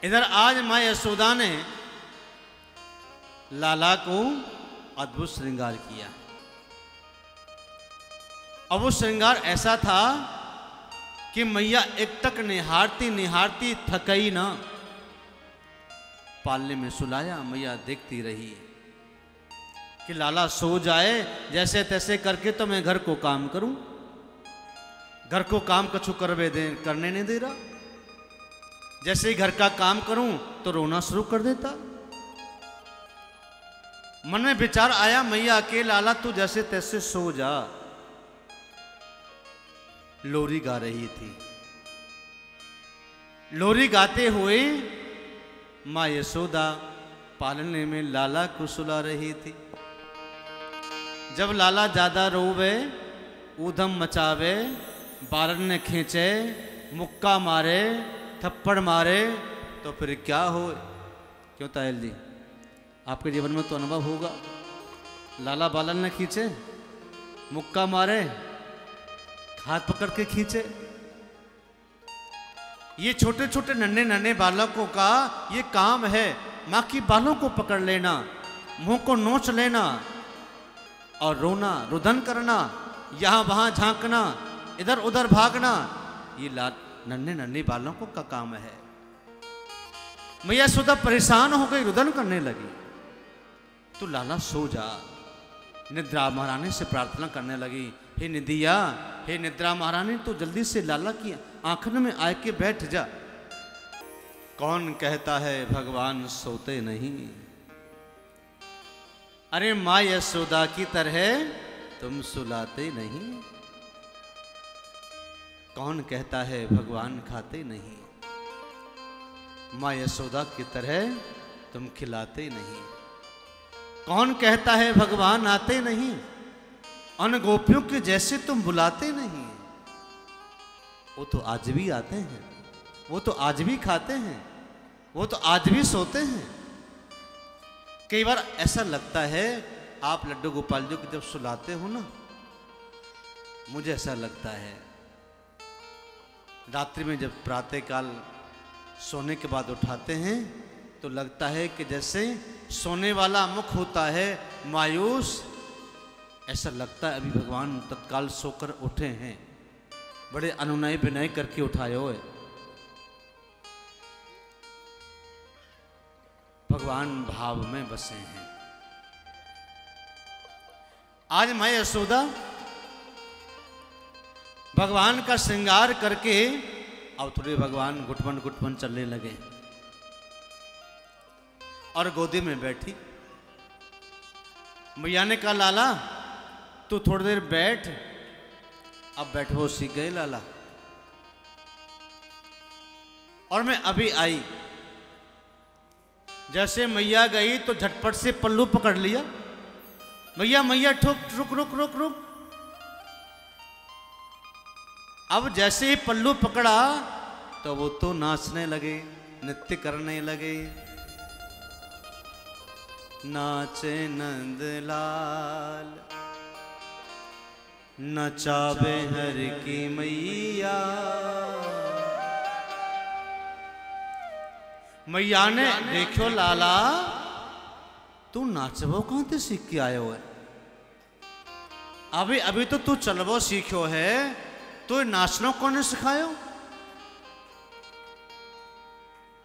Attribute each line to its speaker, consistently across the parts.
Speaker 1: इधर आज माँ यशोदा ने लाला को अद्भुत श्रृंगार किया। अब वो श्रृंगार ऐसा था कि मैया एक तक निहारती निहारती थकई ना। पालने में सुलाया, मैया देखती रही कि लाला सो जाए, जैसे तैसे करके तो मैं घर को काम करूं। घर को काम कछु करने नहीं दे रहा। जैसे ही घर का काम करूं तो रोना शुरू कर देता। मन में विचार आया, मैया के लाला तू जैसे तैसे सो जा। लोरी गा रही थी। लोरी गाते हुए माँ यशोदा पालने में लाला को सुला रही थी। जब लाला ज्यादा रोवे, ऊधम मचावे, बारन ने खींचे, मुक्का मारे, थप्पड़ मारे, तो फिर क्या हो। क्यों तायल जी, आपके जीवन में तो अनुभव होगा। लाला बालन ने खींचे, मुक्का मारे, हाथ पकड़ के खींचे। ये छोटे छोटे नन्हे नन्हे बालकों का ये काम है। माँ की बालों को पकड़ लेना, मुंह को नोच लेना और रोना, रुदन करना, यहां वहां झांकना, इधर उधर भागना, ये नन्हे नन्हे बालों को का काम है। मैया यशोदा परेशान हो गई, रुदन करने लगी। तो लाला सो जा। निद्रा महारानी से प्रार्थना करने लगी, हे निदिया, हे निद्रा महारानी, तो जल्दी से लाला की आंखन में आए के बैठ जा। कौन कहता है भगवान सोते नहीं। अरे माँ यशोदा की तरह तुम सुलाते नहीं। कौन कहता है भगवान खाते नहीं। माँ यशोदा की तरह तुम खिलाते नहीं। कौन कहता है भगवान आते नहीं। अन गोपियों के जैसे तुम बुलाते नहीं। वो तो आज भी आते हैं, वो तो आज भी खाते हैं, वो तो आज भी सोते हैं। कई बार ऐसा लगता है आप लड्डू गोपाल जी को जब सुलाते हो ना, मुझे ऐसा लगता है रात्रि में जब प्रातःकाल सोने के बाद उठाते हैं तो लगता है कि जैसे सोने वाला मुख होता है मायूस, ऐसा लगता है अभी भगवान तत्काल सोकर उठे हैं। बड़े अनुनय विनय करके उठाए हुए भगवान भाव में बसे हैं। आज माँ यशोदा भगवान का श्रृंगार करके अब थोड़े भगवान घुटमन घुटमन चलने लगे और गोदी में बैठी। मैया ने कहा, लाला तू थोड़ी देर बैठ। अब बैठो सीख गए लाला। और मैं अभी आई। जैसे मैया गई तो झटपट से पल्लू पकड़ लिया। मैया मैया ठुक रुक रुक रुक रुक। अब जैसे ही पल्लू पकड़ा तो वो तो नाचने लगे, नृत्य करने लगे। नाचे नंदलाल नचावे हर की मैया। मैया ने देखो लाला तू नाचबो कहां ते सीख के आयो है। अभी अभी तो तू चलबो सीखो है, तो नाचना कौन ने सिखायो।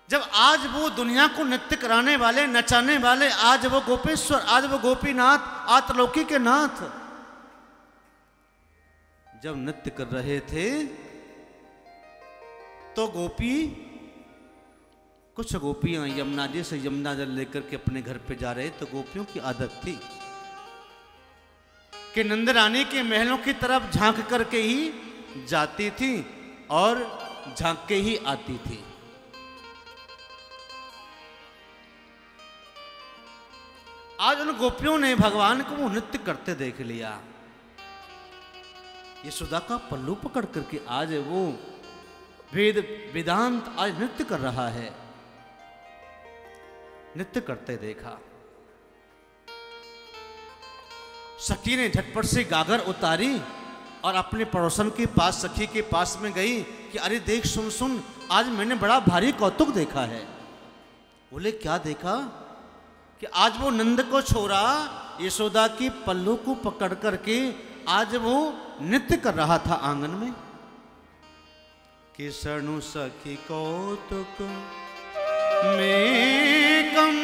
Speaker 1: जब आज वो दुनिया को नृत्य कराने वाले, नचाने वाले, आज वो गोपेश्वर, आज वो गोपीनाथ, आतलौकी के नाथ जब नृत्य कर रहे थे तो गोपी, कुछ गोपियां यमुना जी से यमुना जल लेकर के अपने घर पे जा रहे। तो गोपियों की आदत थी कि नंद रानी के महलों की तरफ झांक करके ही जाती थी और झांक के ही आती थी। आज उन गोपियों ने भगवान को वो नृत्य करते देख लिया। यशोदा का पल्लू पकड़ करके आज वो वेद वेदांत आज नृत्य कर रहा है। नृत्य करते देखा। सखी ने झटपट से गागर उतारी और अपने पड़ोसन के पास, सखी के पास में गई कि अरे देख सुन सुन, आज मैंने बड़ा भारी कौतुक देखा है। बोले क्या देखा कि आज वो नंद को छोरा यशोदा की पल्लू को पकड़ करके आज वो नृत्य कर रहा था आंगन में। कि सनु सखी कौतुक में कम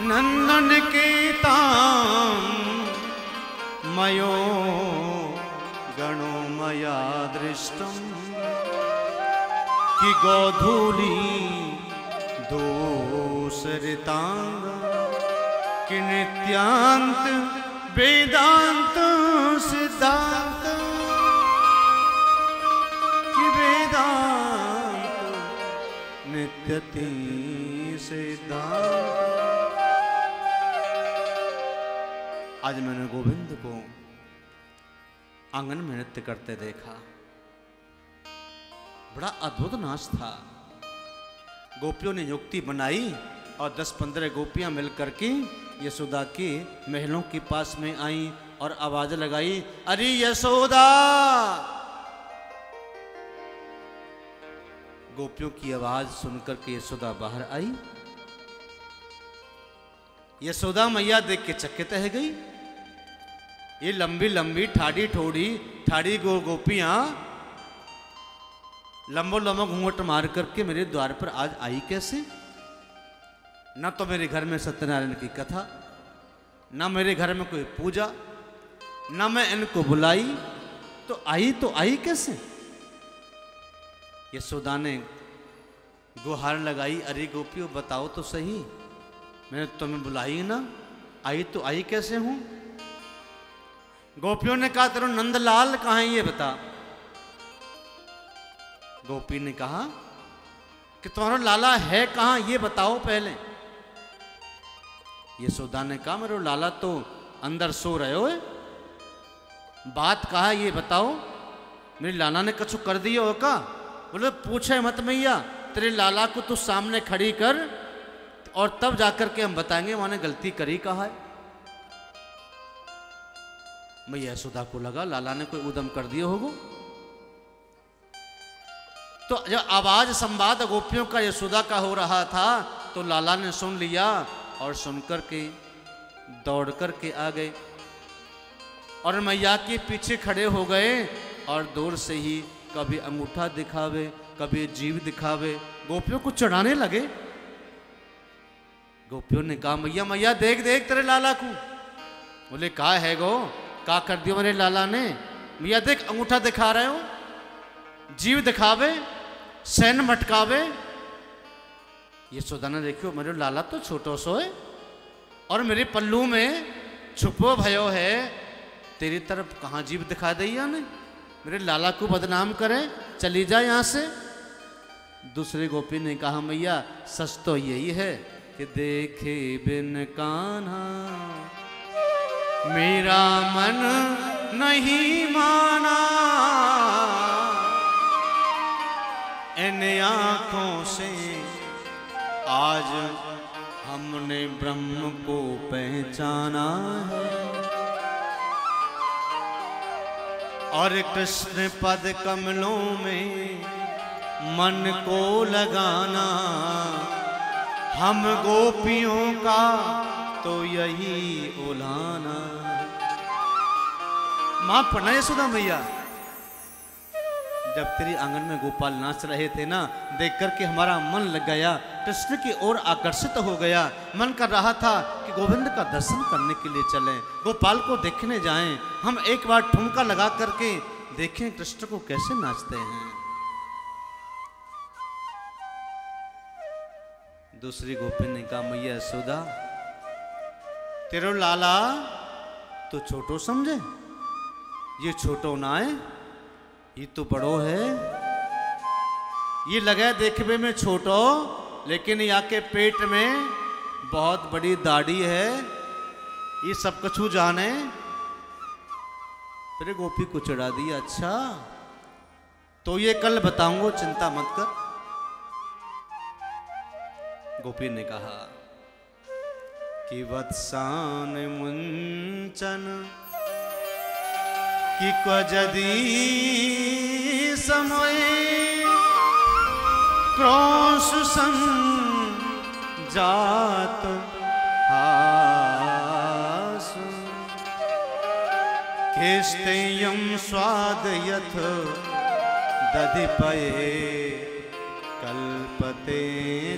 Speaker 1: नंदन के ताम मयो गणो मया दृष्टम कि गोधूली दोसरितांग कि नित्यांत वेदांत सिद्धांत कि वेदांत नित्यति सिद्धांत। आज मैंने गोविंद को आंगन में नृत्य करते देखा। बड़ा अद्भुत नाच था। गोपियों ने युक्ति बनाई और 10-15 गोपियां मिलकर के यशोदा के महलों के पास में आई और आवाज लगाई, अरे यशोदा। गोपियों की आवाज सुनकर के यशोदा बाहर आई। यशोदा मैया देख के चकित रह गई। ये लंबी लंबी ठाड़ी ठोड़ी ठाड़ी गोपियां लंबो लंबो घूंघट मार करके मेरे द्वार पर आज आई कैसे? न तो मेरे घर में सत्यनारायण की कथा, न मेरे घर में कोई पूजा, न मैं इनको बुलाई, तो आई कैसे? यशोदा ने गुहार लगाई, अरे गोपियों बताओ तो सही, मैंने तुम्हें बुलाई ना, आई कैसे हूं? गोपियों ने कहा तेरा नंदलाल कहाँ है ये बता। गोपी ने कहा कि तुम्हारा लाला है कहाँ ये बताओ पहले। यशोदा ने कहा मेरे लाला तो अंदर सो रहे हो, बात कहा ये बताओ। मेरे लाला ने कछु कर दिया हो का? बोले पूछे मत मैया, तेरे लाला को तू सामने खड़ी कर और तब जाकर के हम बताएंगे वहां ने गलती करी कहा है। मैया यशोदा को लगा लाला ने कोई उदम कर दिया होगा। तो जब आवाज संवाद गोपियों का यशोदा का हो रहा था तो लाला ने सुन लिया और सुनकर के दौड़ कर के आ गए और मैया के पीछे खड़े हो गए और दूर से ही कभी अंगूठा दिखावे कभी जीव दिखावे गोपियों को चढ़ाने लगे। गोपियों ने कहा मैया मैया देख देख तेरे लाला को। बोले कहा है गो, का कर दियो मेरे लाला ने? मैया देख अंगूठा दिखा रहे हो, जीव दिखावे, सैन मटकावे। यशोदा ने देखियो मेरे लाला तो छोटो सो है और मेरे पल्लू में छुपो भयो है, तेरी तरफ कहाँ जीव दिखा दी या नहीं? मेरे लाला को बदनाम करे, चली जा यहां से। दूसरी गोपी ने कहा मैया सच तो यही है कि देखे बिन कान्हा मेरा मन नहीं माना, इन आंखों से आज हमने ब्रह्म को पहचाना है और कृष्ण पद कमलों में मन को लगाना हम गोपियों का तो यही उलाना। मां पढ़ना यशोदा मैया, जब तेरी आंगन में गोपाल नाच रहे थे ना, देख करके हमारा मन लग गया, कृष्ण की ओर आकर्षित हो गया। मन कर रहा था कि गोविंद का दर्शन करने के लिए चलें, गोपाल को देखने जाएं, हम एक बार ठुमका लगा करके देखें कृष्ण को कैसे नाचते हैं। दूसरी गोपी ने कहा मैया यशोदा तेरो लाला तो छोटो समझे, ये छोटो ना है, ये तो बड़ो है। ये लगे देखने में छोटो लेकिन यहाँ के पेट में बहुत बड़ी दाढ़ी है, ये सब कुछ जाने। फिर गोपी को चढ़ा दिया, अच्छा तो ये कल बताऊंगा, चिंता मत कर। गोपी ने कहा कि वत्सान मुंचन कि क्वजदी समय क्रोश सन जात हासु केष्टेयं स्वाद यथ दधिपये कल्पते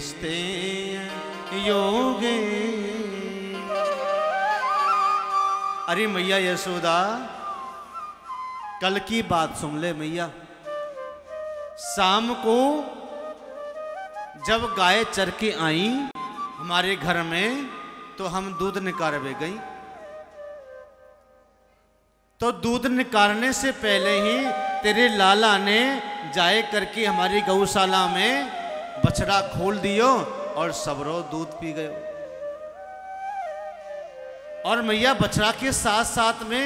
Speaker 1: स्तेय योगे। अरे मैया यशोदा, कल की बात सुन ले मैया। शाम को जब गाय चर के आई हमारे घर में तो हम दूध निकालने गई। तो दूध निकालने से पहले ही तेरे लाला ने जाए करके हमारी गौशाला में बछड़ा खोल दियो और सबरो दूध पी गयो। और मैया बछड़ा के साथ साथ में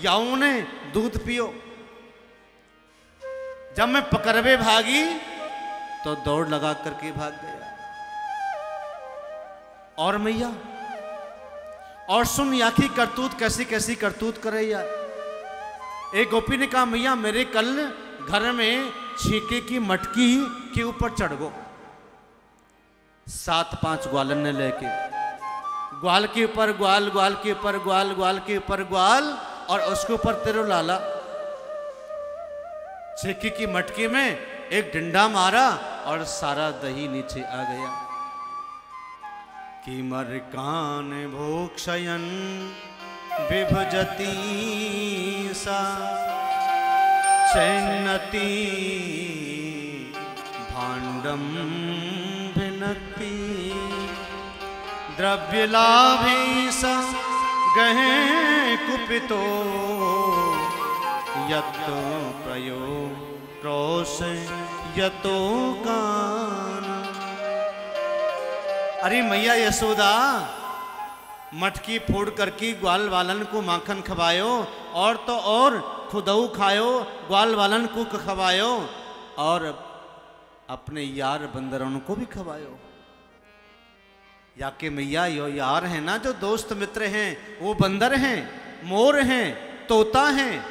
Speaker 1: याऊ ने दूध पियो। जब मैं पकड़वे भागी तो दौड़ लगा करके भाग गया। और मैया, और सुन या की करतूत कैसी कैसी करतूत करे यार। एक गोपी ने कहा मैया मेरे कल घर में छीके की मटकी के ऊपर चढ़ गो। 7-5 ग्वालन ने लेके ग्वाल के ऊपर ग्वाल, ग्वाल के ऊपर ग्वाल, ग्वाल के ऊपर ग्वाल, और उसके ऊपर तेरो लाला। छेकी की मटकी में एक डंडा मारा और सारा दही नीचे आ गया। कि मरकान भोक्षयन विभजती सा चैनती भांडम भिनक्ति द्रव्यलाभे सा गहे कुपितो यत्तो प्रयो क्रोश यतो गान। अरे मैया यशोदा, मटकी फोड़ करके ग्वाल वालन को माखन खवायो, और तो और खुदऊ खायो, ग्वाल वालन को खवायो, और अपने यार बंदरों को भी खवायो। या के मैया यो यार है ना, जो दोस्त मित्र हैं, वो बंदर हैं, मोर हैं, तोता हैं,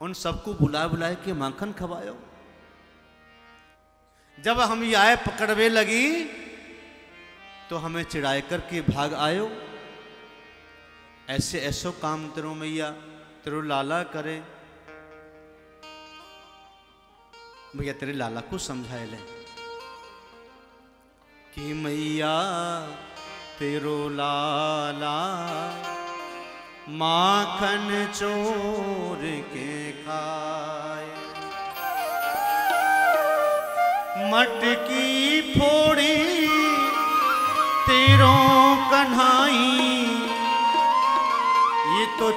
Speaker 1: उन सबको बुला बुलाए के माखन खवायो। जब हम याय पकड़वे लगी तो हमें चिढ़ाए करके भाग आयो। ऐसे ऐसो काम तेरो मैया तेरो लाला करे। भैया तेरे लाला को समझाए ले कि मैया तेरो लाला माखन चोर के खाए, मटकी फोड़ी तेरो कन्हाई, ये तो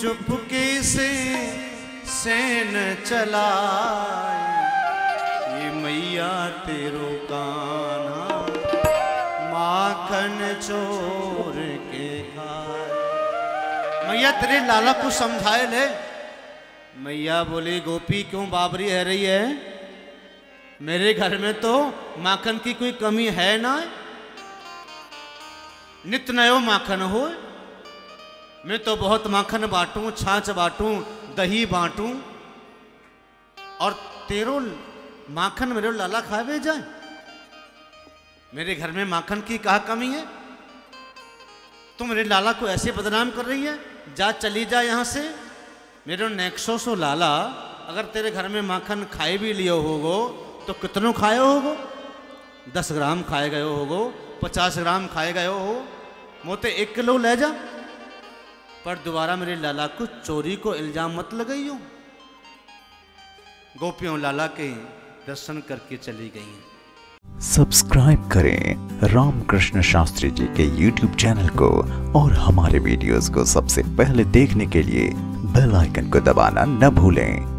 Speaker 1: चुपके से सेन चलाए। ये मैया तेरो कान्हा माखन चोर के खाए। मैया तेरे लाला को समझाए ले। मैया बोली गोपी क्यों बाबरी है रही है, मेरे घर में तो माखन की कोई कमी है ना, नित नयो माखन हो। मैं तो बहुत माखन बांटूं, छाछ बांटूं, दही बांटूं, और तेरो माखन मेरे लाला खावे जाए। मेरे घर में माखन की कहा कमी है? तुम मेरे लाला को ऐसे बदनाम कर रही है। जा चली जा यहाँ से। मेरे नेक्सो सो लाला अगर तेरे घर में माखन खाए भी लियो होगो तो कितनों खाए होगो? 10 ग्राम खाए गए होगो, 50 ग्राम खाए गए हो, मोते 1 किलो ले जा। पर दोबारा मेरे लाला को चोरी को इल्जाम मत लगाइयो। गोपियों लाला के दर्शन करके चली गई।
Speaker 2: सब्सक्राइब करें रामकृष्ण शास्त्री जी के YouTube चैनल को, और हमारे वीडियोस को सबसे पहले देखने के लिए बेल आइकन को दबाना न भूलें।